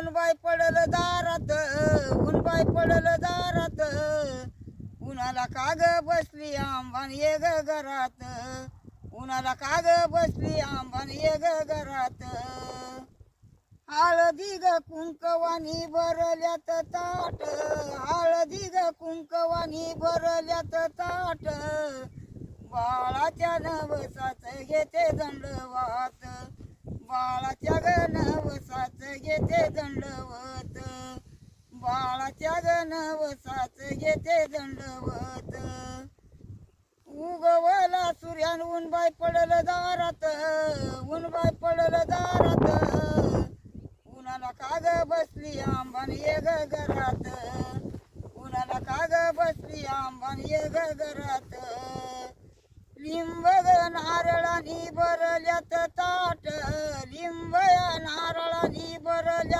Bye पडल दारात, bye पडल दारात, उन्हाला काग बसली आंबान ये ग घरात, उन्हाला काग बसली आंबान ये ग घरात. हळदी ग कुंकवानी भरल्यात ताट, हळदी ग कुंकवानी भरल्यात ताट, बाळाच्या नवसाच घेते दंडवात, बाळाच्या ग नवसाच घेते दंडवत, बाळाच्या ग नवसाच घेते दंडवत. उगवला सूर्यान ऊन बाय पडल दारात, बाय पडल दारात, उन्हाला काग बसली आंबान ये ग घरात, उन्हाला काग बसली आंबान ये ग घरात. लिंब ग नारळानी भरल्यात ताट, लिंब या नारळानी भरल्यात